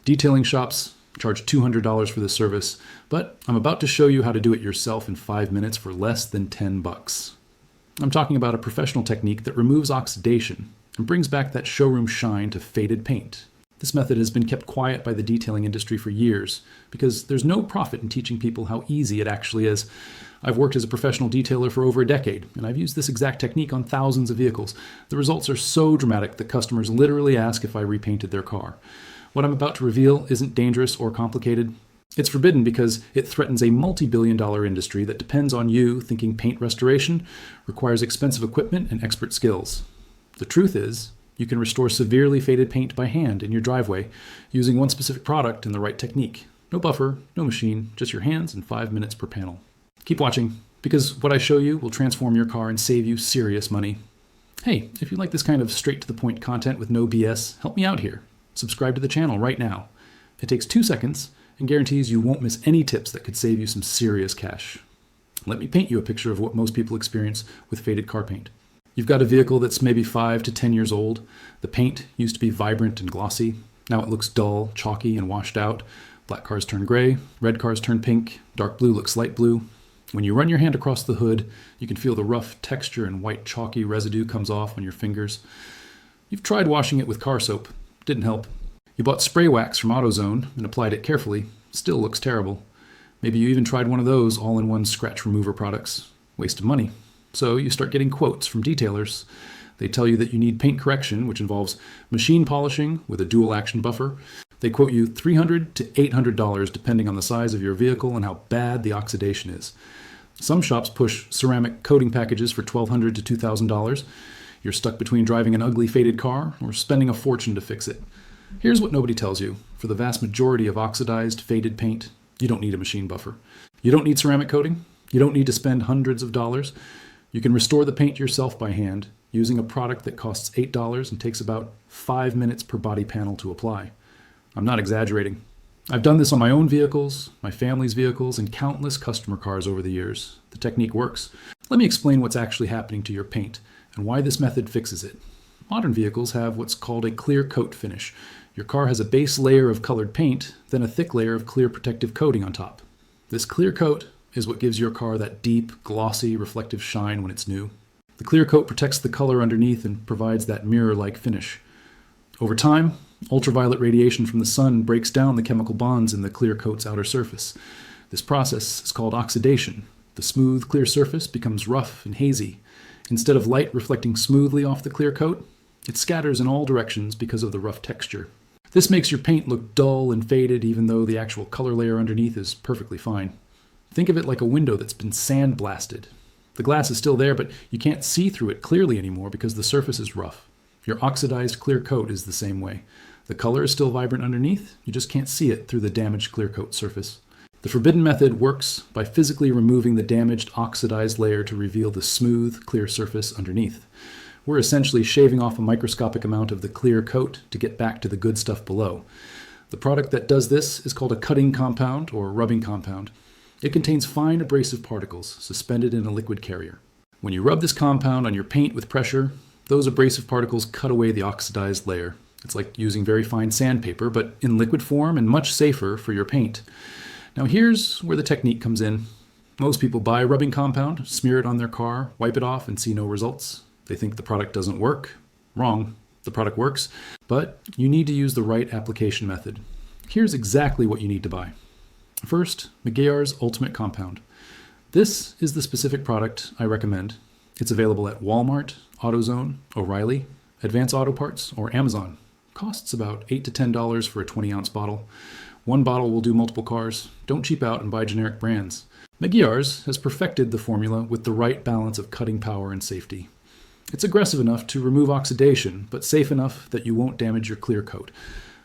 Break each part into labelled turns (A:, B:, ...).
A: Detailing shops charge $200 for this service, but I'm about to show you how to do it yourself in 5 minutes for less than $10. I'm talking about a professional technique that removes oxidation and brings back that showroom shine to faded paint. This method has been kept quiet by the detailing industry for years because there's no profit in teaching people how easy it actually is. I've worked as a professional detailer for over a decade, and I've used this exact technique on thousands of vehicles. The results are so dramatic that customers literally ask if I repainted their car. What I'm about to reveal isn't dangerous or complicated. It's forbidden because it threatens a multi-billion-dollar industry that depends on you thinking paint restoration requires expensive equipment and expert skills. The truth is, you can restore severely faded paint by hand in your driveway using one specific product and the right technique. No buffer, no machine, just your hands and 5 minutes per panel. Keep watching, because what I show you will transform your car and save you serious money. Hey, if you like this kind of straight-to-the-point content with no BS, help me out here. Subscribe to the channel right now. It takes 2 seconds and guarantees you won't miss any tips that could save you some serious cash. Let me paint you a picture of what most people experience with faded car paint. You've got a vehicle that's maybe 5 to 10 years old. The paint used to be vibrant and glossy. Now it looks dull, chalky, and washed out. Black cars turn gray, red cars turn pink, dark blue looks light blue. When you run your hand across the hood, you can feel the rough texture and white chalky residue comes off on your fingers. You've tried washing it with car soap. Didn't help. You bought spray wax from AutoZone and applied it carefully. Still looks terrible. Maybe you even tried one of those all-in-one scratch remover products. Waste of money. So you start getting quotes from detailers. They tell you that you need paint correction, which involves machine polishing with a dual action buffer. They quote you $300 to $800 depending on the size of your vehicle and how bad the oxidation is. Some shops push ceramic coating packages for $1,200 to $2,000. You're stuck between driving an ugly faded car or spending a fortune to fix it. Here's what nobody tells you. For the vast majority of oxidized, faded paint, you don't need a machine buffer. You don't need ceramic coating. You don't need to spend hundreds of dollars. You can restore the paint yourself by hand using a product that costs $8 and takes about 5 minutes per body panel to apply. I'm not exaggerating. I've done this on my own vehicles, my family's vehicles, and countless customer cars over the years. The technique works. Let me explain what's actually happening to your paint and why this method fixes it. Modern vehicles have what's called a clear coat finish. Your car has a base layer of colored paint, then a thick layer of clear protective coating on top. This clear coat is what gives your car that deep, glossy, reflective shine when it's new. The clear coat protects the color underneath and provides that mirror-like finish. Over time, ultraviolet radiation from the sun breaks down the chemical bonds in the clear coat's outer surface. This process is called oxidation. The smooth, clear surface becomes rough and hazy. Instead of light reflecting smoothly off the clear coat, it scatters in all directions because of the rough texture. This makes your paint look dull and faded even though the actual color layer underneath is perfectly fine. Think of it like a window that's been sandblasted. The glass is still there, but you can't see through it clearly anymore because the surface is rough. Your oxidized clear coat is the same way. The color is still vibrant underneath, you just can't see it through the damaged clear coat surface. The forbidden method works by physically removing the damaged oxidized layer to reveal the smooth, clear surface underneath. We're essentially shaving off a microscopic amount of the clear coat to get back to the good stuff below. The product that does this is called a cutting compound or rubbing compound. It contains fine abrasive particles suspended in a liquid carrier. When you rub this compound on your paint with pressure, those abrasive particles cut away the oxidized layer. It's like using very fine sandpaper, but in liquid form and much safer for your paint. Now here's where the technique comes in. Most people buy a rubbing compound, smear it on their car, wipe it off, and see no results. They think the product doesn't work. Wrong. The product works, but you need to use the right application method. Here's exactly what you need to buy. First, Meguiar's Ultimate Compound. This is the specific product I recommend. It's available at Walmart, AutoZone, O'Reilly, Advance Auto Parts, or Amazon. Costs about $8 to $10 for a 20-ounce bottle. One bottle will do multiple cars. Don't cheap out and buy generic brands. Meguiar's has perfected the formula with the right balance of cutting power and safety. It's aggressive enough to remove oxidation, but safe enough that you won't damage your clear coat.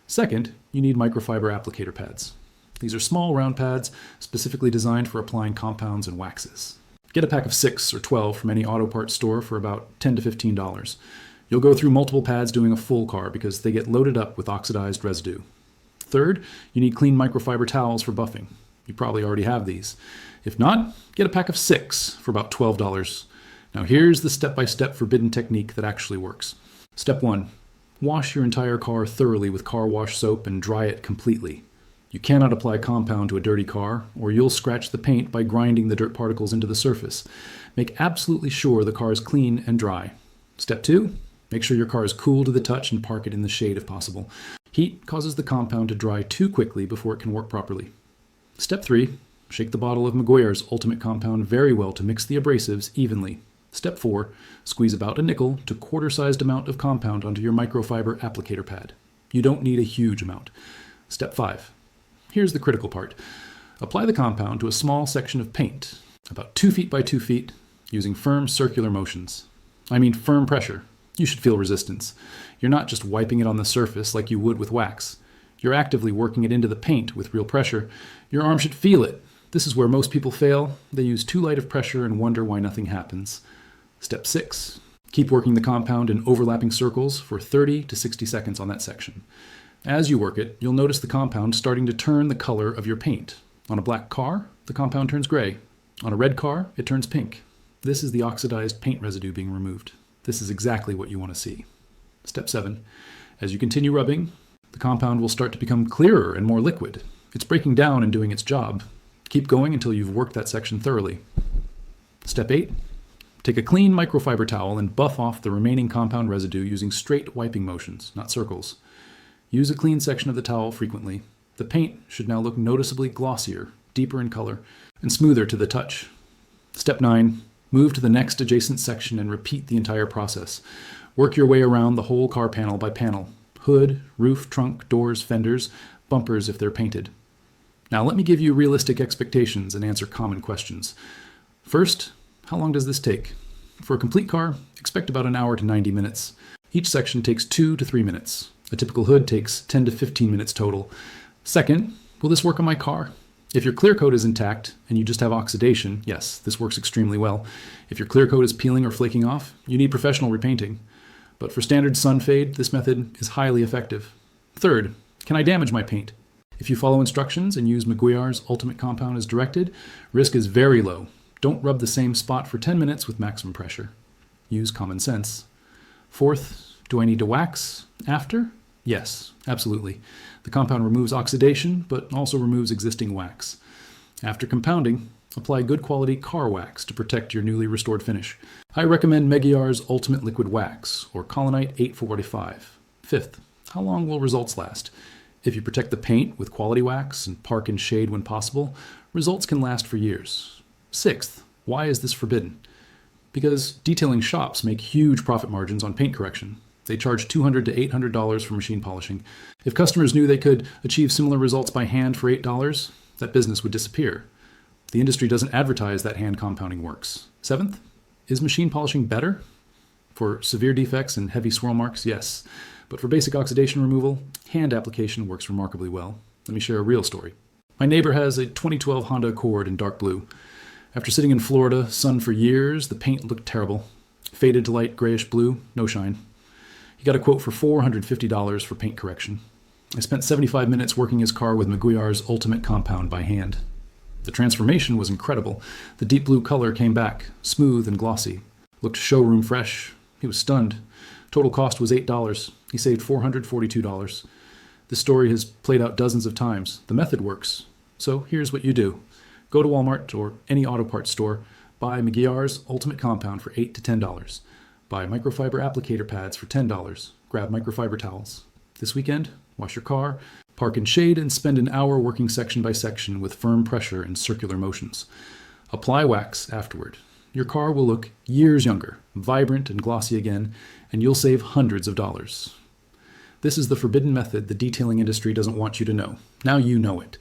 A: Second, you need microfiber applicator pads. These are small round pads specifically designed for applying compounds and waxes. Get a pack of 6 or 12 from any auto parts store for about $10 to $15. You'll go through multiple pads doing a full car because they get loaded up with oxidized residue. Third, you need clean microfiber towels for buffing. You probably already have these. If not, get a pack of 6 for about $12. Now here's the step-by-step forbidden technique that actually works. Step 1. Wash your entire car thoroughly with car wash soap and dry it completely. You cannot apply compound to a dirty car, or you'll scratch the paint by grinding the dirt particles into the surface. Make absolutely sure the car is clean and dry. Step 2, make sure your car is cool to the touch and park it in the shade if possible. Heat causes the compound to dry too quickly before it can work properly. Step 3, shake the bottle of Meguiar's Ultimate Compound very well to mix the abrasives evenly. Step 4, squeeze about a nickel to quarter-sized amount of compound onto your microfiber applicator pad. You don't need a huge amount. Step 5, here's the critical part. Apply the compound to a small section of paint, about 2 feet by 2 feet, using firm circular motions. I mean firm pressure. You should feel resistance. You're not just wiping it on the surface like you would with wax. You're actively working it into the paint with real pressure. Your arm should feel it. This is where most people fail. They use too light of pressure and wonder why nothing happens. Step 6, keep working the compound in overlapping circles for 30 to 60 seconds on that section. As you work it, you'll notice the compound starting to turn the color of your paint. On a black car, the compound turns gray. On a red car, it turns pink. This is the oxidized paint residue being removed. This is exactly what you want to see. Step 7, as you continue rubbing, the compound will start to become clearer and more liquid. It's breaking down and doing its job. Keep going until you've worked that section thoroughly. Step 8, take a clean microfiber towel and buff off the remaining compound residue using straight wiping motions, not circles. Use a clean section of the towel frequently. The paint should now look noticeably glossier, deeper in color, and smoother to the touch. Step 9, move to the next adjacent section and repeat the entire process. Work your way around the whole car panel by panel. Hood, roof, trunk, doors, fenders, bumpers if they're painted. Now let me give you realistic expectations and answer common questions. First, how long does this take? For a complete car, expect about an hour to 90 minutes. Each section takes 2 to 3 minutes. A typical hood takes 10 to 15 minutes total. Second, will this work on my car? If your clear coat is intact and you just have oxidation, yes, this works extremely well. If your clear coat is peeling or flaking off, you need professional repainting. But for standard sun fade, this method is highly effective. Third, can I damage my paint? If you follow instructions and use Meguiar's Ultimate Compound as directed, risk is very low. Don't rub the same spot for 10 minutes with maximum pressure. Use common sense. Fourth, do I need to wax after? Yes, absolutely. The compound removes oxidation, but also removes existing wax. After compounding, apply good quality car wax to protect your newly restored finish. I recommend Meguiar's Ultimate Liquid Wax, or Colonite 845. Fifth, how long will results last? If you protect the paint with quality wax and park in shade when possible, results can last for years. Sixth, why is this forbidden? Because detailing shops make huge profit margins on paint correction. They charge $200 to $800 for machine polishing. If customers knew they could achieve similar results by hand for $8, that business would disappear. The industry doesn't advertise that hand compounding works. Seventh, is machine polishing better? For severe defects and heavy swirl marks, yes. But for basic oxidation removal, hand application works remarkably well. Let me share a real story. My neighbor has a 2012 Honda Accord in dark blue. After sitting in Florida, sun for years, the paint looked terrible. Faded to light grayish blue, no shine. He got a quote for $450 for paint correction. I spent 75 minutes working his car with Meguiar's Ultimate Compound by hand. The transformation was incredible. The deep blue color came back, smooth and glossy. Looked showroom fresh. He was stunned. Total cost was $8. He saved $442. This story has played out dozens of times. The method works. So here's what you do. Go to Walmart or any auto parts store, buy Meguiar's Ultimate Compound for $8 to $10. Buy microfiber applicator pads for $10. Grab microfiber towels. This weekend, wash your car, park in shade, and spend an hour working section by section with firm pressure and circular motions. Apply wax afterward. Your car will look years younger, vibrant and glossy again, and you'll save hundreds of dollars. This is the forbidden method the detailing industry doesn't want you to know. Now you know it.